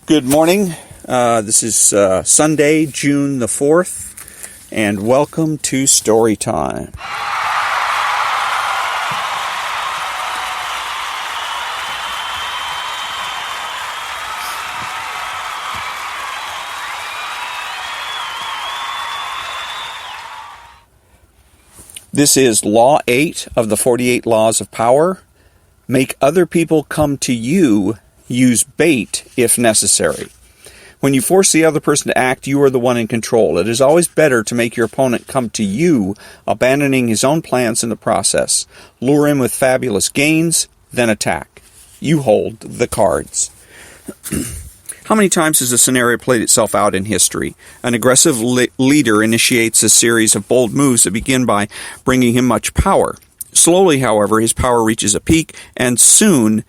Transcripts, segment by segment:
Good morning. This is Sunday, June the 4th, and welcome to Story Time. This is Law 8 of the 48 Laws of Power. Make other people come to you. Use bait if necessary. When you force the other person to act, you are the one in control. It is always better to make your opponent come to you, abandoning his own plans in the process. Lure him with fabulous gains, then attack. You hold the cards. How many times has a scenario played itself out in history? An aggressive leader initiates a series of bold moves that begin by bringing him much power. Slowly, however, his power reaches a peak, and soon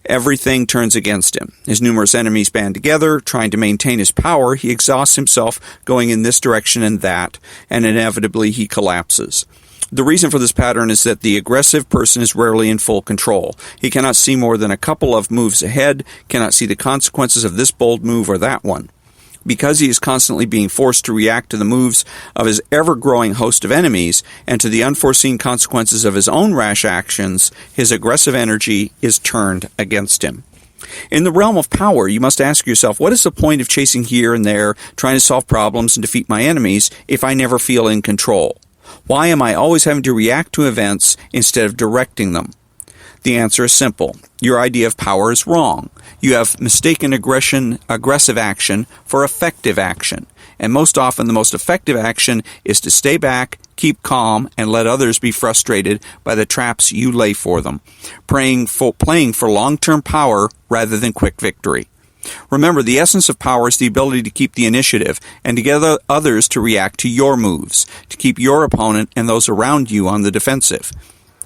everything turns against him. His numerous enemies band together, trying to maintain his power. He exhausts himself, going in this direction and that, and inevitably he collapses. The reason for this pattern is that the aggressive person is rarely in full control. He cannot see more than a couple of moves ahead, cannot see the consequences of this bold move or that one. Because he is constantly being forced to react to the moves of his ever-growing host of enemies and to the unforeseen consequences of his own rash actions, his aggressive energy is turned against him. In the realm of power, you must ask yourself, what is the point of chasing here and there, trying to solve problems and defeat my enemies, if I never feel in control? Why am I always having to react to events instead of directing them? The answer is simple. Your idea of power is wrong. You have mistaken aggressive action for effective action. And most often the most effective action is to stay back, keep calm, and let others be frustrated by the traps you lay for them, playing for long-term power rather than quick victory. Remember, the essence of power is the ability to keep the initiative and to get others to react to your moves, to keep your opponent and those around you on the defensive.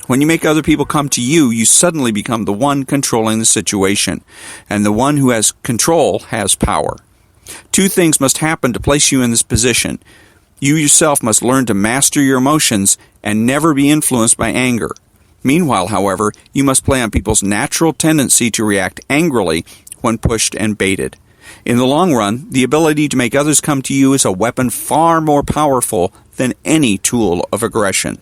When you make other people come to you, you suddenly become the one controlling the situation, and the one who has control has power. Two things must happen to place you in this position. You yourself must learn to master your emotions and never be influenced by anger. Meanwhile, however, you must play on people's natural tendency to react angrily when pushed and baited. In the long run, the ability to make others come to you is a weapon far more powerful than any tool of aggression.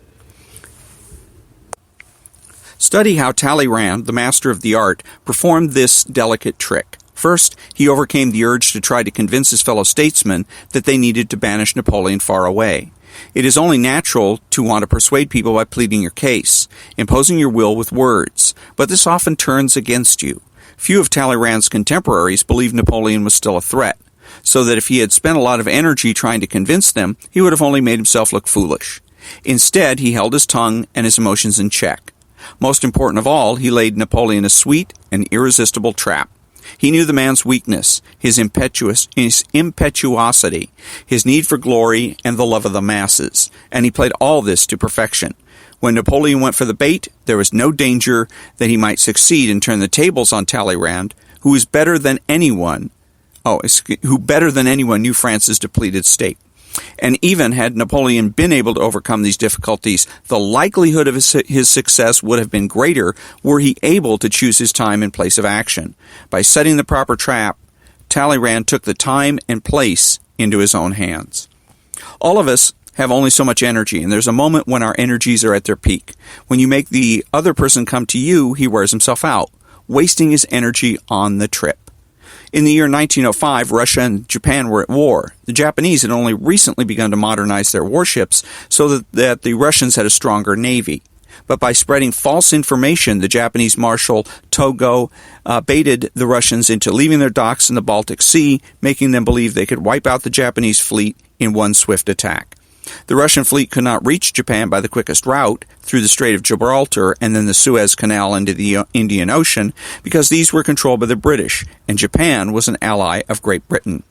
Study how Talleyrand, the master of the art, performed this delicate trick. First, he overcame the urge to try to convince his fellow statesmen that they needed to banish Napoleon far away. It is only natural to want to persuade people by pleading your case, imposing your will with words, but this often turns against you. Few of Talleyrand's contemporaries believed Napoleon was still a threat, so that if he had spent a lot of energy trying to convince them, he would have only made himself look foolish. Instead, he held his tongue and his emotions in check. Most important of all, he laid Napoleon a sweet and irresistible trap. He knew the man's weakness, his impetuosity, his need for glory, and the love of the masses, and he played all this to perfection. When Napoleon went for the bait, there was no danger that he might succeed and turn the tables on Talleyrand, who better than anyone knew France's depleted state. And even had Napoleon been able to overcome these difficulties, the likelihood of his success would have been greater were he able to choose his time and place of action. By setting the proper trap, Talleyrand took the time and place into his own hands. All of us have only so much energy, and there's a moment when our energies are at their peak. When you make the other person come to you, he wears himself out, wasting his energy on the trip. In the year 1905, Russia and Japan were at war. The Japanese had only recently begun to modernize their warships so that the Russians had a stronger navy. But by spreading false information, the Japanese Marshal Togo baited the Russians into leaving their docks in the Baltic Sea, making them believe they could wipe out the Japanese fleet in one swift attack. The Russian fleet could not reach Japan by the quickest route, through the Strait of Gibraltar and then the Suez Canal into the Indian Ocean, because these were controlled by the British, and Japan was an ally of Great Britain.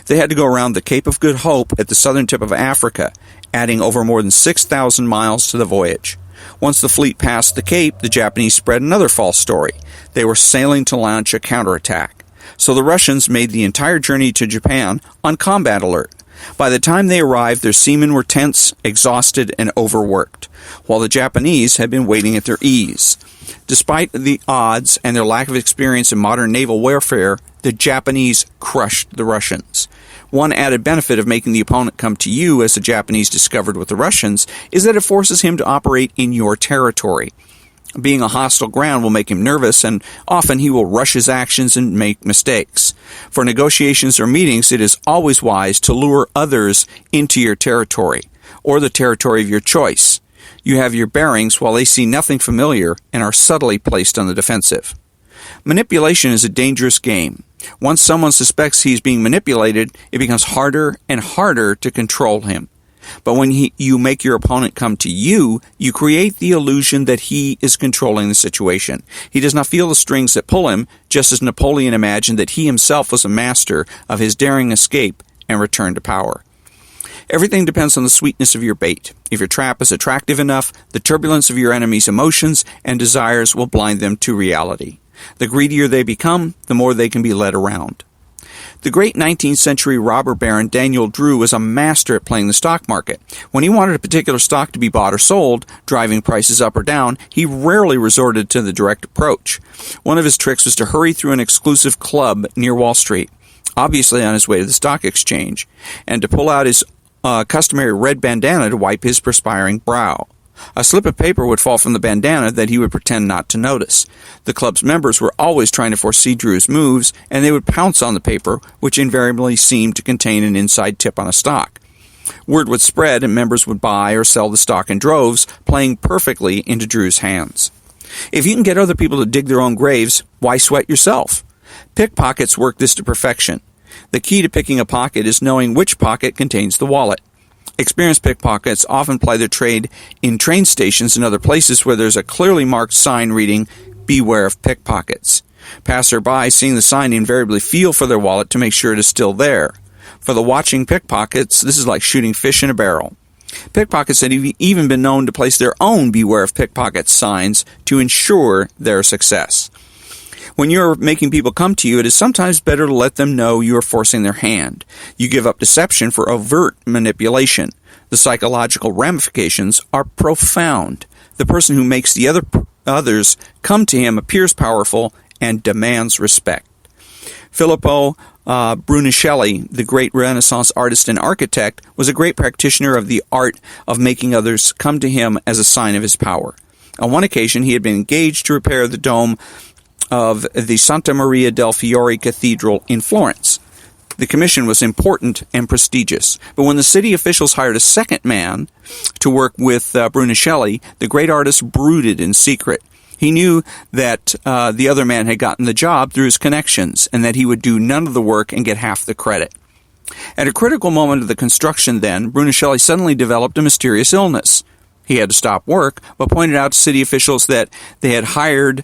They had to go around the Cape of Good Hope at the southern tip of Africa, adding over more than 6,000 miles to the voyage. Once the fleet passed the Cape, the Japanese spread another false story. They were sailing to launch a counterattack. So the Russians made the entire journey to Japan on combat alert. By the time they arrived, their seamen were tense, exhausted, and overworked, while the Japanese had been waiting at their ease. Despite the odds and their lack of experience in modern naval warfare, the Japanese crushed the Russians. One added benefit of making the opponent come to you, as the Japanese discovered with the Russians, is that it forces him to operate in your territory. Being a hostile ground will make him nervous, and often he will rush his actions and make mistakes. For negotiations or meetings, it is always wise to lure others into your territory, or the territory of your choice. You have your bearings while they see nothing familiar and are subtly placed on the defensive. Manipulation is a dangerous game. Once someone suspects he is being manipulated, it becomes harder and harder to control him. But when you make your opponent come to you, you create the illusion that he is controlling the situation. He does not feel the strings that pull him, just as Napoleon imagined that he himself was a master of his daring escape and return to power. Everything depends on the sweetness of your bait. If your trap is attractive enough, the turbulence of your enemy's emotions and desires will blind them to reality. The greedier they become, the more they can be led around. The great 19th century robber baron Daniel Drew was a master at playing the stock market. When he wanted a particular stock to be bought or sold, driving prices up or down, he rarely resorted to the direct approach. One of his tricks was to hurry through an exclusive club near Wall Street, obviously on his way to the stock exchange, and to pull out his customary red bandana to wipe his perspiring brow. A slip of paper would fall from the bandana that he would pretend not to notice. The club's members were always trying to foresee Drew's moves, and they would pounce on the paper, which invariably seemed to contain an inside tip on a stock. Word would spread, and members would buy or sell the stock in droves, playing perfectly into Drew's hands. If you can get other people to dig their own graves, why sweat yourself? Pickpockets work this to perfection. The key to picking a pocket is knowing which pocket contains the wallet. Experienced pickpockets often ply their trade in train stations and other places where there's a clearly marked sign reading, "Beware of pickpockets." Passer-by seeing the sign invariably feel for their wallet to make sure it is still there. For the watching pickpockets, this is like shooting fish in a barrel. Pickpockets have even been known to place their own "Beware of pickpockets" signs to ensure their success. When you're making people come to you, it is sometimes better to let them know you are forcing their hand. You give up deception for overt manipulation. The psychological ramifications are profound. The person who makes the others come to him appears powerful and demands respect. Filippo Brunelleschi, the great Renaissance artist and architect, was a great practitioner of the art of making others come to him as a sign of his power. On one occasion, he had been engaged to repair the dome of the Santa Maria del Fiore Cathedral in Florence. The commission was important and prestigious, but when the city officials hired a second man to work with Brunelleschi, the great artist brooded in secret. He knew that the other man had gotten the job through his connections, and that he would do none of the work and get half the credit. At a critical moment of the construction then, Brunelleschi suddenly developed a mysterious illness. He had to stop work, but pointed out to city officials that they had hired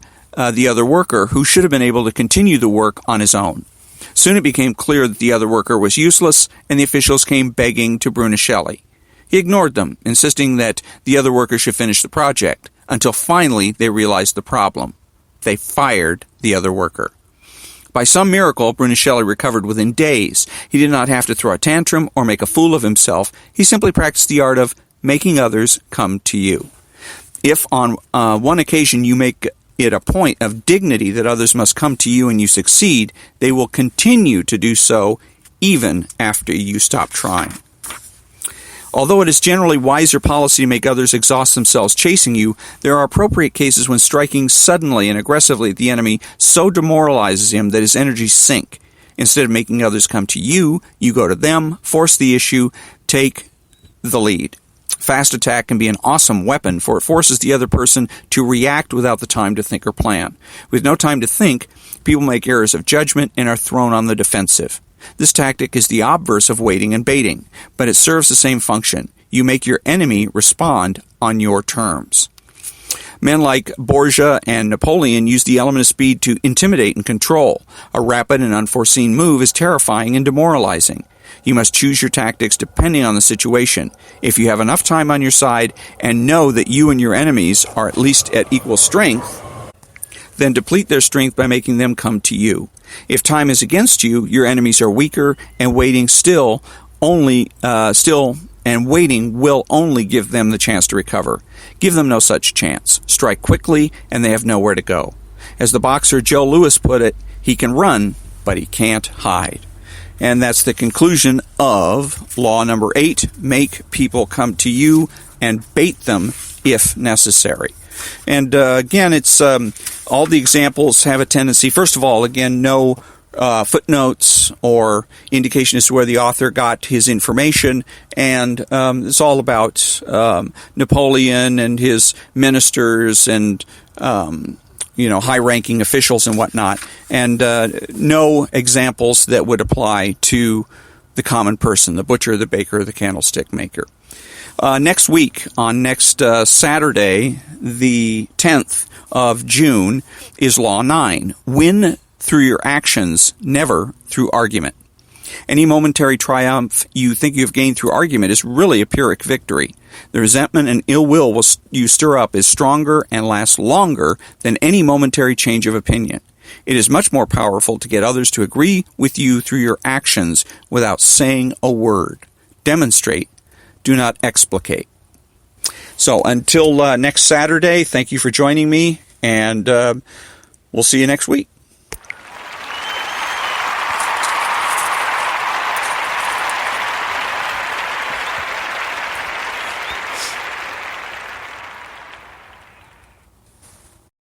the other worker, who should have been able to continue the work on his own. Soon it became clear that the other worker was useless, and the officials came begging to Brunelleschi. He ignored them, insisting that the other worker should finish the project, until finally they realized the problem. They fired the other worker. By some miracle, Brunelleschi recovered within days. He did not have to throw a tantrum or make a fool of himself. He simply practiced the art of making others come to you. If on one occasion you make it a point of dignity that others must come to you and you succeed, they will continue to do so even after you stop trying. Although it is generally wiser policy to make others exhaust themselves chasing you, there are appropriate cases when striking suddenly and aggressively at the enemy so demoralizes him that his energies sink. Instead of making others come to you, you go to them, force the issue, take the lead. Fast attack can be an awesome weapon, for it forces the other person to react without the time to think or plan. With no time to think, people make errors of judgment and are thrown on the defensive. This tactic is the obverse of waiting and baiting, but it serves the same function. You make your enemy respond on your terms. Men like Borgia and Napoleon used the element of speed to intimidate and control. A rapid and unforeseen move is terrifying and demoralizing. You must choose your tactics depending on the situation. If you have enough time on your side and know that you and your enemies are at least at equal strength, then deplete their strength by making them come to you. If time is against you, your enemies are weaker and waiting still only still and waiting will only give them the chance to recover. Give them no such chance. Strike quickly, and they have nowhere to go. As the boxer Joe Louis put it, he can run, but he can't hide. And that's the conclusion of law number 8. Make people come to you and bait them if necessary. And again, it's all the examples have a tendency, first of all, again, no footnotes or indication as to where the author got his information, and it's all about Napoleon and his ministers and high-ranking officials and whatnot, and no examples that would apply to the common person, the butcher, the baker, the candlestick maker. Next week, on next Saturday, the 10th of June, is Law 9. Win through your actions, never through argument. Any momentary triumph you think you've gained through argument is really a Pyrrhic victory. The resentment and ill will you stir up is stronger and lasts longer than any momentary change of opinion. It is much more powerful to get others to agree with you through your actions without saying a word. Demonstrate, do not explicate. So until next Saturday, thank you for joining me, and we'll see you next week.